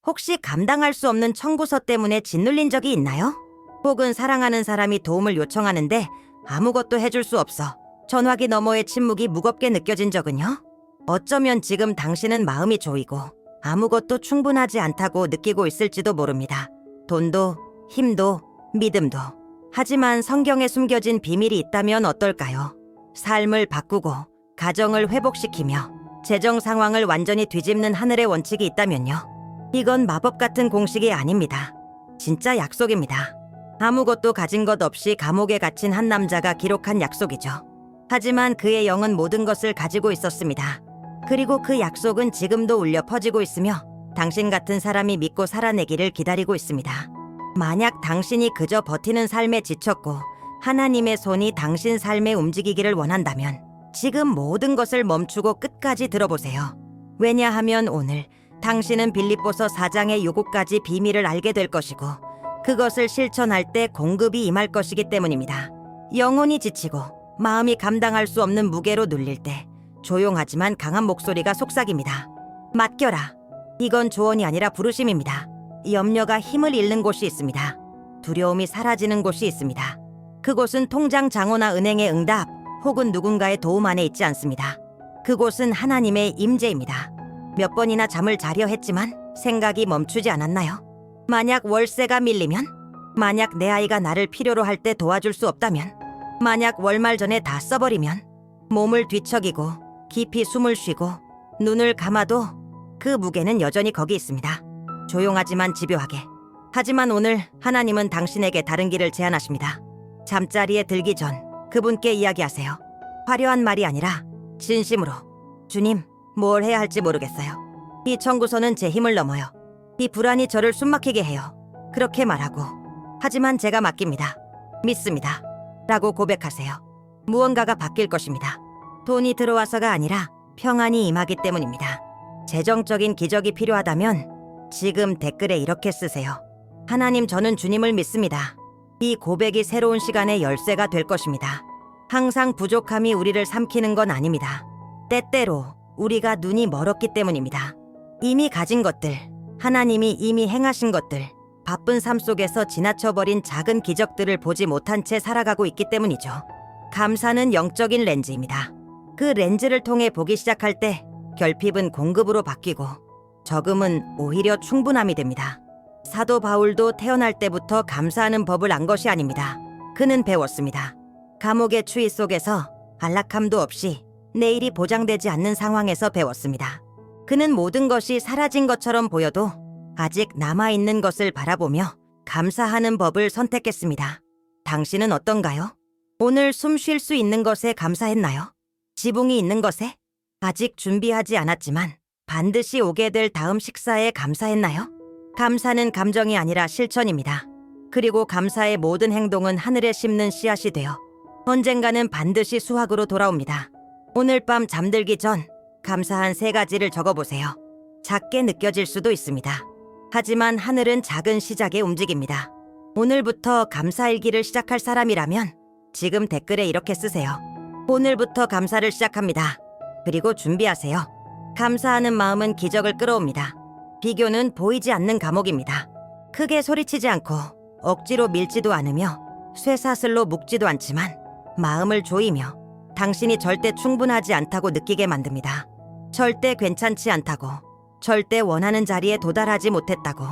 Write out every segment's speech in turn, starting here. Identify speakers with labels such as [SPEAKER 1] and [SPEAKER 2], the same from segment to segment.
[SPEAKER 1] 혹시 감당할 수 없는 청구서 때문에 짓눌린 적이 있나요? 혹은 사랑하는 사람이 도움을 요청하는데 아무것도 해줄 수 없어 전화기 너머의 침묵이 무겁게 느껴진 적은요? 어쩌면 지금 당신은 마음이 조이고 아무것도 충분하지 않다고 느끼고 있을지도 모릅니다. 돈도, 힘도, 믿음도. 하지만 성경에 숨겨진 비밀이 있다면 어떨까요? 삶을 바꾸고 가정을 회복시키며 재정 상황을 완전히 뒤집는 하늘의 원칙이 있다면요. 이건 마법 같은 공식이 아닙니다. 진짜 약속입니다. 아무것도 가진 것 없이 감옥에 갇힌 한 남자가 기록한 약속이죠. 하지만 그의 영은 모든 것을 가지고 있었습니다. 그리고 그 약속은 지금도 울려 퍼지고 있으며 당신 같은 사람이 믿고 살아내기를 기다리고 있습니다. 만약 당신이 그저 버티는 삶에 지쳤고 하나님의 손이 당신 삶에 움직이기를 원한다면 지금 모든 것을 멈추고 끝까지 들어보세요. 왜냐하면 오늘 당신은 빌립보서 4장의 요구까지 비밀을 알게 될 것이고 그것을 실천할 때 공급이 임할 것이기 때문입니다. 영혼이 지치고 마음이 감당할 수 없는 무게로 눌릴 때 조용하지만 강한 목소리가 속삭입니다. 맡겨라. 이건 조언이 아니라 부르심입니다. 염려가 힘을 잃는 곳이 있습니다. 두려움이 사라지는 곳이 있습니다. 그곳은 통장 장호나 은행의 응답 혹은 누군가의 도움 안에 있지 않습니다. 그곳은 하나님의 임재입니다. 몇 번이나 잠을 자려 했지만 생각이 멈추지 않았나요? 만약 월세가 밀리면? 만약 내 아이가 나를 필요로 할 때 도와줄 수 없다면? 만약 월말 전에 다 써버리면? 몸을 뒤척이고 깊이 숨을 쉬고 눈을 감아도 그 무게는 여전히 거기 있습니다. 조용하지만 집요하게. 하지만 오늘 하나님은 당신에게 다른 길을 제안하십니다. 잠자리에 들기 전 그분께 이야기하세요. 화려한 말이 아니라 진심으로. 주님, 뭘 해야 할지 모르겠어요. 이 청구서는 제 힘을 넘어요. 이 불안이 저를 숨막히게 해요. 그렇게 말하고 하지만 제가 맡깁니다. 믿습니다. 라고 고백하세요. 무언가가 바뀔 것입니다. 돈이 들어와서가 아니라 평안이 임하기 때문입니다. 재정적인 기적이 필요하다면 지금 댓글에 이렇게 쓰세요. 하나님, 저는 주님을 믿습니다. 이 고백이 새로운 시간의 열쇠가 될 것입니다. 항상 부족함이 우리를 삼키는 건 아닙니다. 때때로 우리가 눈이 멀었기 때문입니다. 이미 가진 것들, 하나님이 이미 행하신 것들, 바쁜 삶 속에서 지나쳐버린 작은 기적들을 보지 못한 채 살아가고 있기 때문이죠. 감사는 영적인 렌즈입니다. 그 렌즈를 통해 보기 시작할 때 결핍은 공급으로 바뀌고 적음은 오히려 충분함이 됩니다. 사도 바울도 태어날 때부터 감사하는 법을 안 것이 아닙니다. 그는 배웠습니다. 감옥의 추위 속에서 안락함도 없이 내일이 보장되지 않는 상황에서 배웠습니다. 그는 모든 것이 사라진 것처럼 보여도 아직 남아있는 것을 바라보며 감사하는 법을 선택했습니다. 당신은 어떤가요? 오늘 숨 쉴 수 있는 것에 감사했나요? 지붕이 있는 것에? 아직 준비하지 않았지만 반드시 오게 될 다음 식사에 감사했나요? 감사는 감정이 아니라 실천입니다. 그리고 감사의 모든 행동은 하늘에 심는 씨앗이 되어 언젠가는 반드시 수확으로 돌아옵니다. 오늘 밤 잠들기 전 감사한 3가지를 적어보세요. 작게 느껴질 수도 있습니다. 하지만 하늘은 작은 시작에 움직입니다. 오늘부터 감사일기를 시작할 사람이라면 지금 댓글에 이렇게 쓰세요. 오늘부터 감사를 시작합니다. 그리고 준비하세요. 감사하는 마음은 기적을 끌어옵니다. 비교는 보이지 않는 감옥입니다. 크게 소리치지 않고 억지로 밀지도 않으며 쇠사슬로 묶지도 않지만 마음을 조이며 당신이 절대 충분하지 않다고 느끼게 만듭니다. 절대 괜찮지 않다고, 절대 원하는 자리에 도달하지 못했다고.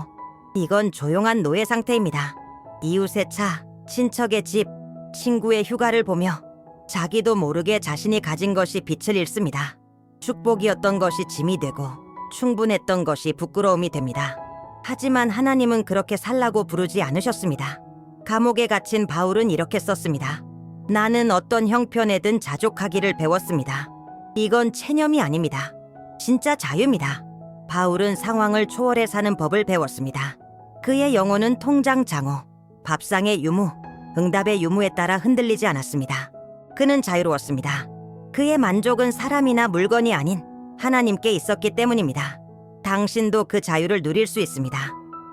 [SPEAKER 1] 이건 조용한 노예 상태입니다. 이웃의 차, 친척의 집, 친구의 휴가를 보며 자기도 모르게 자신이 가진 것이 빛을 잃습니다. 축복이었던 것이 짐이 되고 충분했던 것이 부끄러움이 됩니다. 하지만 하나님은 그렇게 살라고 부르지 않으셨습니다. 감옥에 갇힌 바울은 이렇게 썼습니다. 나는 어떤 형편에든 자족하기를 배웠습니다. 이건 체념이 아닙니다. 진짜 자유입니다. 바울은 상황을 초월해 사는 법을 배웠습니다. 그의 영혼은 통장 장호, 밥상의 유무, 응답의 유무에 따라 흔들리지 않았습니다. 그는 자유로웠습니다. 그의 만족은 사람이나 물건이 아닌 하나님께 있었기 때문입니다. 당신도 그 자유를 누릴 수 있습니다.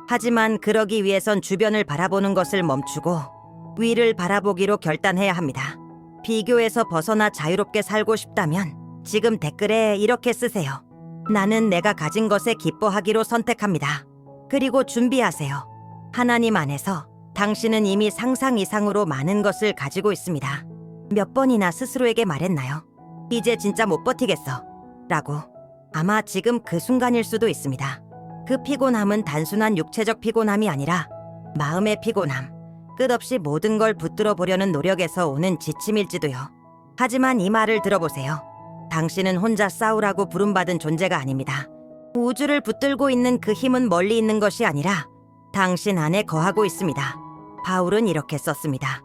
[SPEAKER 1] 하지만 그러기 위해선 주변을 바라보는 것을 멈추고 위를 바라보기로 결단해야 합니다. 비교에서 벗어나 자유롭게 살고 싶다면 지금 댓글에 이렇게 쓰세요. 나는 내가 가진 것에 기뻐하기로 선택합니다. 그리고 준비하세요. 하나님 안에서 당신은 이미 상상 이상으로 많은 것을 가지고 있습니다. 몇 번이나 스스로에게 말했나요? 이제 진짜 못 버티겠어. 라고. 아마 지금 그 순간일 수도 있습니다. 그 피곤함은 단순한 육체적 피곤함이 아니라 마음의 피곤함, 끝없이 모든 걸 붙들어 보려는 노력에서 오는 지침일지도요. 하지만 이 말을 들어보세요. 당신은 혼자 싸우라고 부름받은 존재가 아닙니다. 우주를 붙들고 있는 그 힘은 멀리 있는 것이 아니라 당신 안에 거하고 있습니다. 바울은 이렇게 썼습니다.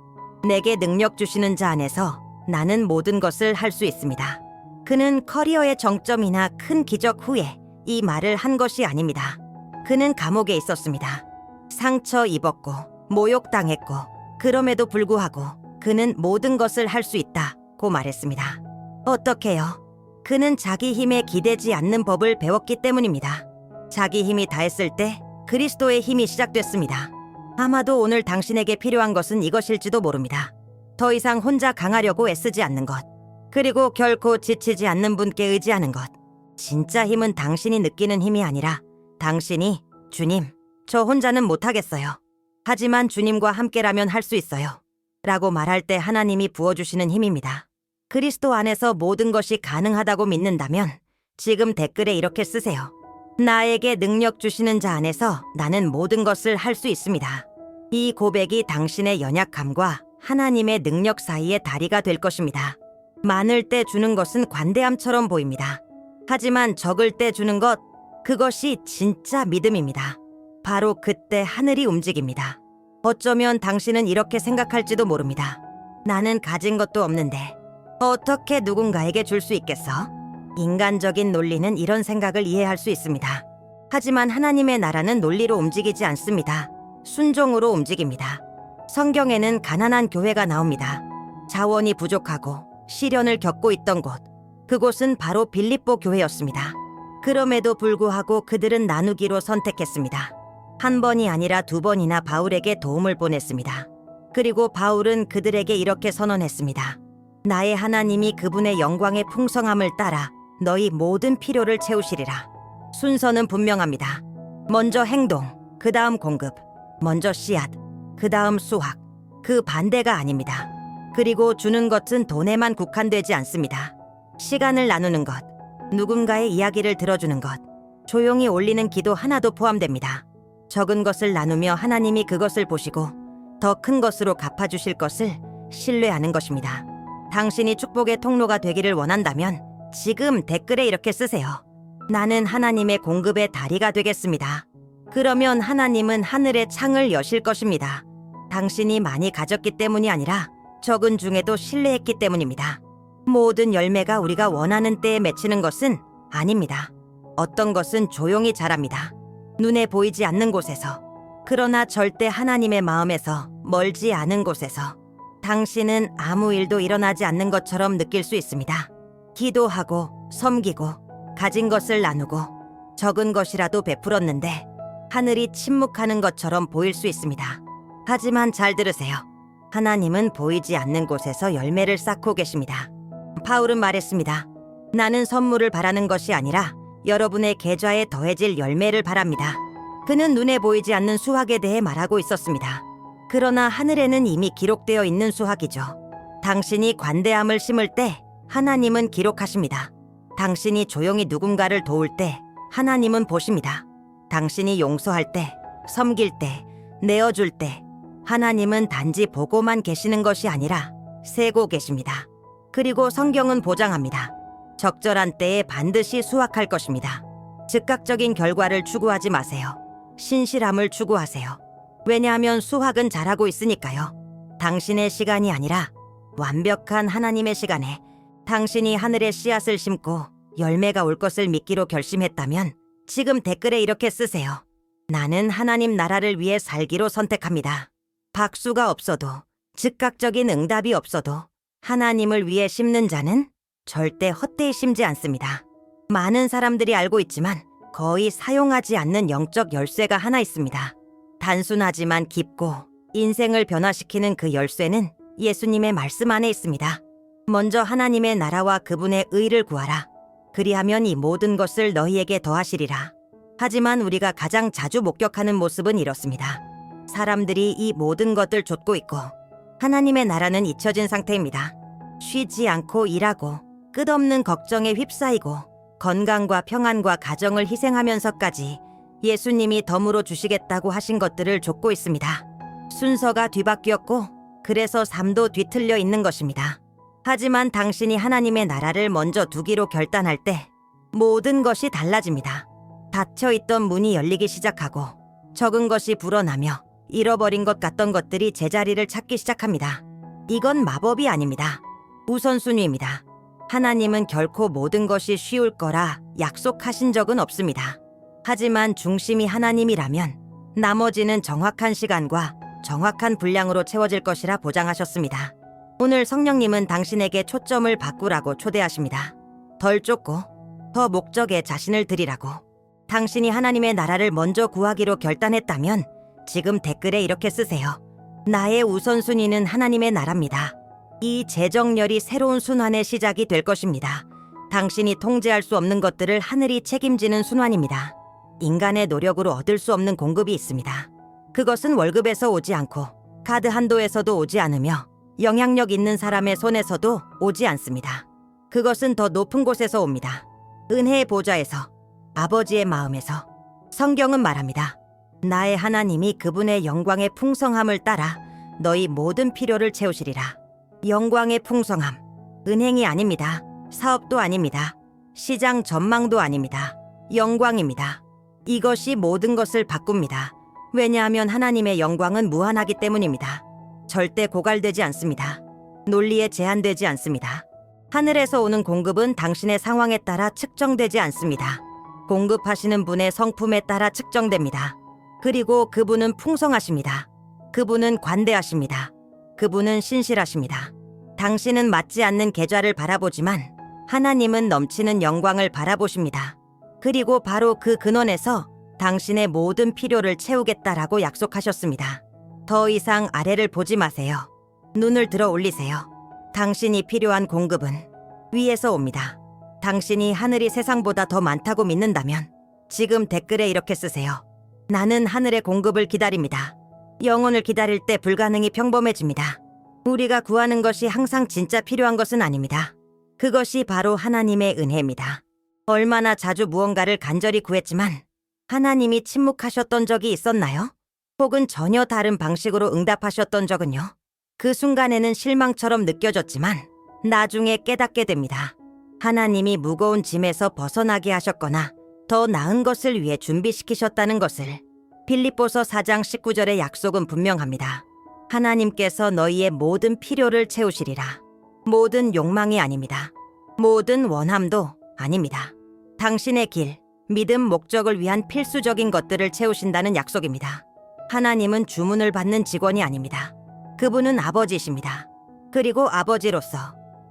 [SPEAKER 1] 내게 능력 주시는 자 안에서 나는 모든 것을 할 수 있습니다. 그는 커리어의 정점이나 큰 기적 후에 이 말을 한 것이 아닙니다. 그는 감옥에 있었습니다. 상처 입었고 모욕당했고 그럼에도 불구하고 그는 모든 것을 할 수 있다고 말했습니다. 어떻게요? 그는 자기 힘에 기대지 않는 법을 배웠기 때문입니다. 자기 힘이 다했을 때 그리스도의 힘이 시작됐습니다. 아마도 오늘 당신에게 필요한 것은 이것일지도 모릅니다. 더 이상 혼자 강하려고 애쓰지 않는 것, 그리고 결코 지치지 않는 분께 의지하는 것. 진짜 힘은 당신이 느끼는 힘이 아니라 당신이 주님, 저 혼자는 못하겠어요. 하지만 주님과 함께라면 할 수 있어요. 라고 말할 때 하나님이 부어주시는 힘입니다. 그리스도 안에서 모든 것이 가능하다고 믿는다면 지금 댓글에 이렇게 쓰세요. 나에게 능력 주시는 자 안에서 나는 모든 것을 할 수 있습니다. 이 고백이 당신의 연약함과 하나님의 능력 사이의 다리가 될 것입니다. 많을 때 주는 것은 관대함처럼 보입니다. 하지만 적을 때 주는 것, 그것이 진짜 믿음입니다. 바로 그때 하늘이 움직입니다. 어쩌면 당신은 이렇게 생각할지도 모릅니다. 나는 가진 것도 없는데 어떻게 누군가에게 줄 수 있겠어? 인간적인 논리는 이런 생각을 이해할 수 있습니다. 하지만 하나님의 나라는 논리로 움직이지 않습니다. 순종으로 움직입니다. 성경에는 가난한 교회가 나옵니다. 자원이 부족하고 시련을 겪고 있던 곳, 그곳은 바로 빌립보 교회였습니다. 그럼에도 불구하고 그들은 나누기로 선택했습니다. 한 번이 아니라 두 번이나 바울에게 도움을 보냈습니다. 그리고 바울은 그들에게 이렇게 선언했습니다. 나의 하나님이 그분의 영광의 풍성함을 따라 너희 모든 필요를 채우시리라. 순서는 분명합니다. 먼저 행동, 그 다음 공급, 먼저 씨앗, 그 다음 수확, 그 반대가 아닙니다. 그리고 주는 것은 돈에만 국한되지 않습니다. 시간을 나누는 것, 누군가의 이야기를 들어주는 것, 조용히 올리는 기도 하나도 포함됩니다. 적은 것을 나누며 하나님이 그것을 보시고 더 큰 것으로 갚아주실 것을 신뢰하는 것입니다. 당신이 축복의 통로가 되기를 원한다면 지금 댓글에 이렇게 쓰세요. 나는 하나님의 공급의 다리가 되겠습니다. 그러면 하나님은 하늘의 창을 여실 것입니다. 당신이 많이 가졌기 때문이 아니라 적은 중에도 신뢰했기 때문입니다. 모든 열매가 우리가 원하는 때에 맺히는 것은 아닙니다. 어떤 것은 조용히 자랍니다. 눈에 보이지 않는 곳에서. 그러나 절대 하나님의 마음에서 멀지 않은 곳에서. 당신은 아무 일도 일어나지 않는 것처럼 느낄 수 있습니다. 기도하고 섬기고 가진 것을 나누고 적은 것이라도 베풀었는데 하늘이 침묵하는 것처럼 보일 수 있습니다. 하지만 잘 들으세요. 하나님은 보이지 않는 곳에서 열매를 쌓고 계십니다. 바울은 말했습니다. 나는 선물을 바라는 것이 아니라 여러분의 계좌에 더해질 열매를 바랍니다. 그는 눈에 보이지 않는 수확에 대해 말하고 있었습니다. 그러나 하늘에는 이미 기록되어 있는 수확이죠. 당신이 관대함을 심을 때 하나님은 기록하십니다. 당신이 조용히 누군가를 도울 때 하나님은 보십니다. 당신이 용서할 때, 섬길 때, 내어줄 때 하나님은 단지 보고만 계시는 것이 아니라 세고 계십니다. 그리고 성경은 보장합니다. 적절한 때에 반드시 수확할 것입니다. 즉각적인 결과를 추구하지 마세요. 신실함을 추구하세요. 왜냐하면 수확은 잘하고 있으니까요. 당신의 시간이 아니라 완벽한 하나님의 시간에 당신이 하늘에 씨앗을 심고 열매가 올 것을 믿기로 결심했다면 지금 댓글에 이렇게 쓰세요. 나는 하나님 나라를 위해 살기로 선택합니다. 박수가 없어도, 즉각적인 응답이 없어도 하나님을 위해 심는 자는 절대 헛되이 심지 않습니다. 많은 사람들이 알고 있지만 거의 사용하지 않는 영적 열쇠가 하나 있습니다. 단순하지만 깊고 인생을 변화시키는 그 열쇠는 예수님의 말씀 안에 있습니다. 먼저 하나님의 나라와 그분의 의를 구하라. 그리하면 이 모든 것을 너희에게 더하시리라. 하지만 우리가 가장 자주 목격하는 모습은 이렇습니다. 사람들이 이 모든 것들 좇고 있고 하나님의 나라는 잊혀진 상태입니다. 쉬지 않고 일하고 끝없는 걱정에 휩싸이고 건강과 평안과 가정을 희생하면서까지 예수님이 덤으로 주시겠다고 하신 것들을 좇고 있습니다. 순서가 뒤바뀌었고 그래서 삶도 뒤틀려 있는 것입니다. 하지만 당신이 하나님의 나라를 먼저 두기로 결단할 때 모든 것이 달라집니다. 닫혀있던 문이 열리기 시작하고 적은 것이 불어나며 잃어버린 것 같던 것들이 제자리를 찾기 시작합니다. 이건 마법이 아닙니다. 우선순위입니다. 하나님은 결코 모든 것이 쉬울 거라 약속하신 적은 없습니다. 하지만 중심이 하나님이라면 나머지는 정확한 시간과 정확한 분량으로 채워질 것이라 보장하셨습니다. 오늘 성령님은 당신에게 초점을 바꾸라고 초대하십니다. 덜 쫓고 더 목적에 자신을 드리라고. 당신이 하나님의 나라를 먼저 구하기로 결단했다면 지금 댓글에 이렇게 쓰세요. 나의 우선순위는 하나님의 나라입니다. 이 재정렬이 새로운 순환의 시작이 될 것입니다. 당신이 통제할 수 없는 것들을 하늘이 책임지는 순환입니다. 인간의 노력으로 얻을 수 없는 공급이 있습니다. 그것은 월급에서 오지 않고 카드 한도에서도 오지 않으며 영향력 있는 사람의 손에서도 오지 않습니다. 그것은 더 높은 곳에서 옵니다. 은혜의 보좌에서, 아버지의 마음에서. 성경은 말합니다. 나의 하나님이 그분의 영광의 풍성함을 따라 너희 모든 필요를 채우시리라. 영광의 풍성함, 은행이 아닙니다. 사업도 아닙니다. 시장 전망도 아닙니다. 영광입니다. 이것이 모든 것을 바꿉니다. 왜냐하면 하나님의 영광은 무한하기 때문입니다. 절대 고갈되지 않습니다. 논리에 제한되지 않습니다. 하늘에서 오는 공급은 당신의 상황에 따라 측정되지 않습니다. 공급하시는 분의 성품에 따라 측정됩니다. 그리고 그분은 풍성하십니다. 그분은 관대하십니다. 그분은 신실하십니다. 당신은 맞지 않는 계좌를 바라보지만 하나님은 넘치는 영광을 바라보십니다. 그리고 바로 그 근원에서 당신의 모든 필요를 채우겠다라고 약속하셨습니다. 더 이상 아래를 보지 마세요. 눈을 들어 올리세요. 당신이 필요한 공급은 위에서 옵니다. 당신이 하늘이 세상보다 더 많다고 믿는다면 지금 댓글에 이렇게 쓰세요. 나는 하늘의 공급을 기다립니다. 영혼을 기다릴 때 불가능이 평범해집니다. 우리가 구하는 것이 항상 진짜 필요한 것은 아닙니다. 그것이 바로 하나님의 은혜입니다. 얼마나 자주 무언가를 간절히 구했지만 하나님이 침묵하셨던 적이 있었나요? 혹은 전혀 다른 방식으로 응답하셨던 적은요? 그 순간에는 실망처럼 느껴졌지만 나중에 깨닫게 됩니다. 하나님이 무거운 짐에서 벗어나게 하셨거나 더 나은 것을 위해 준비시키셨다는 것을. 빌립보서 4장 19절의 약속은 분명합니다. 하나님께서 너희의 모든 필요를 채우시리라. 모든 욕망이 아닙니다. 모든 원함도 아닙니다. 당신의 길, 믿음, 목적을 위한 필수적인 것들을 채우신다는 약속입니다. 하나님은 주문을 받는 직원이 아닙니다. 그분은 아버지이십니다. 그리고 아버지로서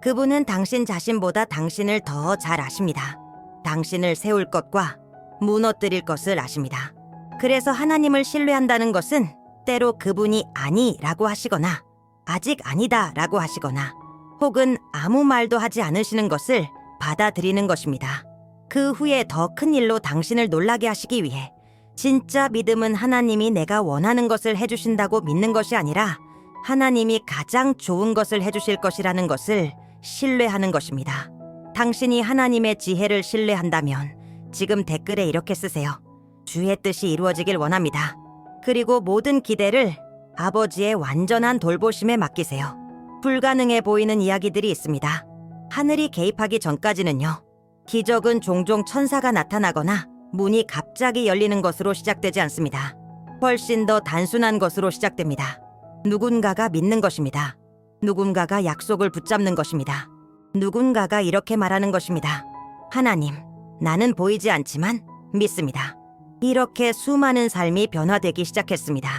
[SPEAKER 1] 그분은 당신 자신보다 당신을 더 잘 아십니다. 당신을 세울 것과 무너뜨릴 것을 아십니다. 그래서 하나님을 신뢰한다는 것은 때로 그분이 아니라고 하시거나 아직 아니다라고 하시거나 혹은 아무 말도 하지 않으시는 것을 받아들이는 것입니다. 그 후에 더 큰 일로 당신을 놀라게 하시기 위해 진짜 믿음은 하나님이 내가 원하는 것을 해주신다고 믿는 것이 아니라 하나님이 가장 좋은 것을 해주실 것이라는 것을 신뢰하는 것입니다. 당신이 하나님의 지혜를 신뢰한다면 지금 댓글에 이렇게 쓰세요. 주의 뜻이 이루어지길 원합니다. 그리고 모든 기대를 아버지의 완전한 돌보심에 맡기세요. 불가능해 보이는 이야기들이 있습니다. 하늘이 개입하기 전까지는요. 기적은 종종 천사가 나타나거나 문이 갑자기 열리는 것으로 시작되지 않습니다. 훨씬 더 단순한 것으로 시작됩니다. 누군가가 믿는 것입니다. 누군가가 약속을 붙잡는 것입니다. 누군가가 이렇게 말하는 것입니다. 하나님, 나는 보이지 않지만 믿습니다. 이렇게 수많은 삶이 변화되기 시작했습니다.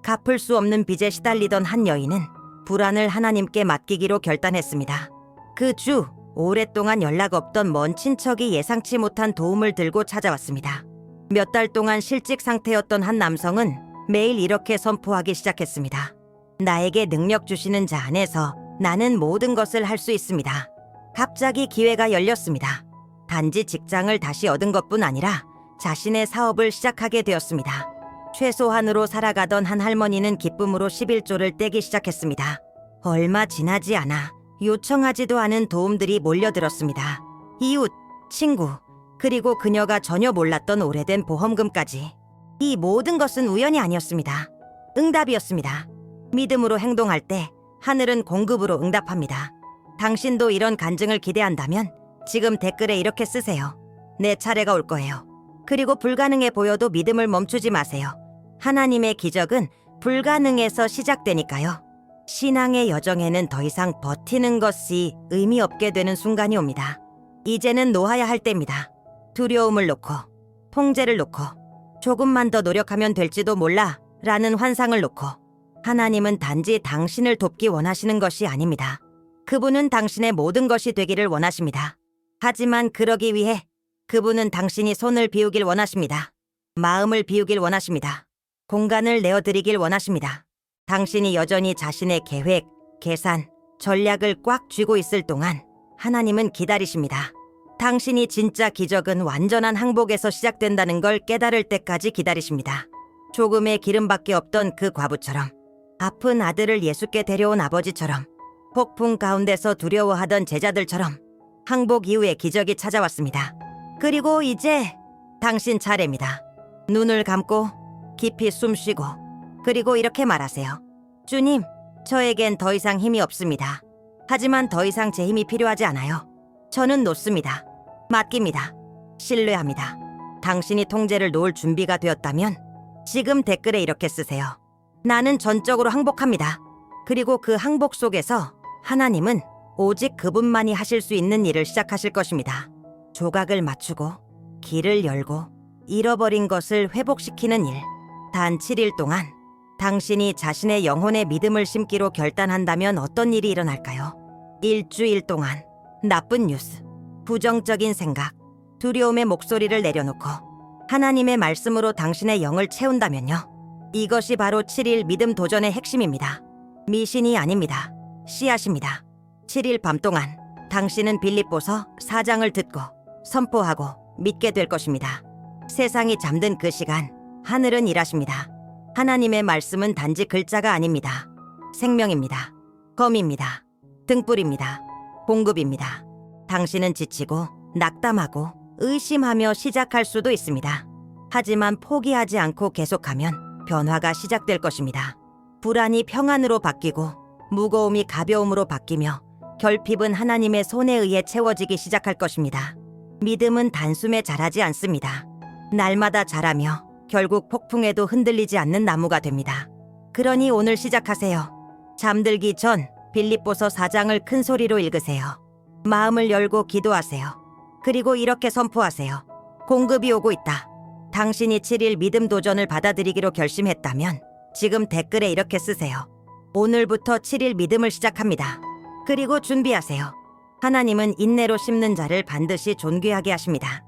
[SPEAKER 1] 갚을 수 없는 빚에 시달리던 한 여인은 불안을 하나님께 맡기기로 결단했습니다. 그 주 오랫동안 연락 없던 먼 친척이 예상치 못한 도움을 들고 찾아왔습니다. 몇 달 동안 실직 상태였던 한 남성은 매일 이렇게 선포하기 시작했습니다. 나에게 능력 주시는 자 안에서 나는 모든 것을 할 수 있습니다. 갑자기 기회가 열렸습니다. 단지 직장을 다시 얻은 것뿐 아니라 자신의 사업을 시작하게 되었습니다. 최소한으로 살아가던 한 할머니는 기쁨으로 11조를 떼기 시작했습니다. 얼마 지나지 않아 요청하지도 않은 도움들이 몰려들었습니다. 이웃, 친구, 그리고 그녀가 전혀 몰랐던 오래된 보험금까지. 이 모든 것은 우연이 아니었습니다. 응답이었습니다. 믿음으로 행동할 때 하늘은 공급으로 응답합니다. 당신도 이런 간증을 기대한다면 지금 댓글에 이렇게 쓰세요. 내 차례가 올 거예요. 그리고 불가능해 보여도 믿음을 멈추지 마세요. 하나님의 기적은 불가능에서 시작되니까요. 신앙의 여정에는 더 이상 버티는 것이 의미 없게 되는 순간이 옵니다. 이제는 놓아야 할 때입니다. 두려움을 놓고, 통제를 놓고, 조금만 더 노력하면 될지도 몰라 라는 환상을 놓고, 하나님은 단지 당신을 돕기 원하시는 것이 아닙니다. 그분은 당신의 모든 것이 되기를 원하십니다. 하지만 그러기 위해 그분은 당신이 손을 비우길 원하십니다. 마음을 비우길 원하십니다. 공간을 내어드리길 원하십니다. 당신이 여전히 자신의 계획, 계산, 전략을 꽉 쥐고 있을 동안 하나님은 기다리십니다. 당신이 진짜 기적은 완전한 항복에서 시작된다는 걸 깨달을 때까지 기다리십니다. 조금의 기름밖에 없던 그 과부처럼, 아픈 아들을 예수께 데려온 아버지처럼, 폭풍 가운데서 두려워하던 제자들처럼 항복 이후에 기적이 찾아왔습니다. 그리고 이제 당신 차례입니다. 눈을 감고 깊이 숨 쉬고 그리고 이렇게 말하세요. 주님, 저에겐 더 이상 힘이 없습니다. 하지만 더 이상 제 힘이 필요하지 않아요. 저는 놓습니다. 맡깁니다. 신뢰합니다. 당신이 통제를 놓을 준비가 되었다면 지금 댓글에 이렇게 쓰세요. 나는 전적으로 항복합니다. 그리고 그 항복 속에서 하나님은 오직 그분만이 하실 수 있는 일을 시작하실 것입니다. 조각을 맞추고 길을 열고 잃어버린 것을 회복시키는 일. 단 7일 동안 당신이 자신의 영혼의 믿음을 심기로 결단한다면 어떤 일이 일어날까요? 일주일 동안 나쁜 뉴스, 부정적인 생각, 두려움의 목소리를 내려놓고 하나님의 말씀으로 당신의 영을 채운다면요. 이것이 바로 7일 믿음 도전의 핵심입니다. 미신이 아닙니다. 씨앗입니다. 7일 밤 동안 당신은 빌립보서 4장을 듣고 선포하고 믿게 될 것입니다. 세상이 잠든 그 시간, 하늘은 일하십니다. 하나님의 말씀은 단지 글자가 아닙니다. 생명입니다. 검입니다. 등불입니다. 공급입니다. 당신은 지치고 낙담하고 의심하며 시작할 수도 있습니다. 하지만 포기하지 않고 계속하면 변화가 시작될 것입니다. 불안이 평안으로 바뀌고 무거움이 가벼움으로 바뀌며 결핍은 하나님의 손에 의해 채워지기 시작할 것입니다. 믿음은 단숨에 자라지 않습니다. 날마다 자라며 결국 폭풍에도 흔들리지 않는 나무가 됩니다. 그러니 오늘 시작하세요. 잠들기 전 빌립보서 4장을 큰 소리로 읽으세요. 마음을 열고 기도하세요. 그리고 이렇게 선포하세요. 공급이 오고 있다. 당신이 7일 믿음 도전을 받아들이기로 결심했다면 지금 댓글에 이렇게 쓰세요. 오늘부터 7일 믿음을 시작합니다. 그리고 준비하세요. 하나님은 인내로 심는 자를 반드시 존귀하게 하십니다.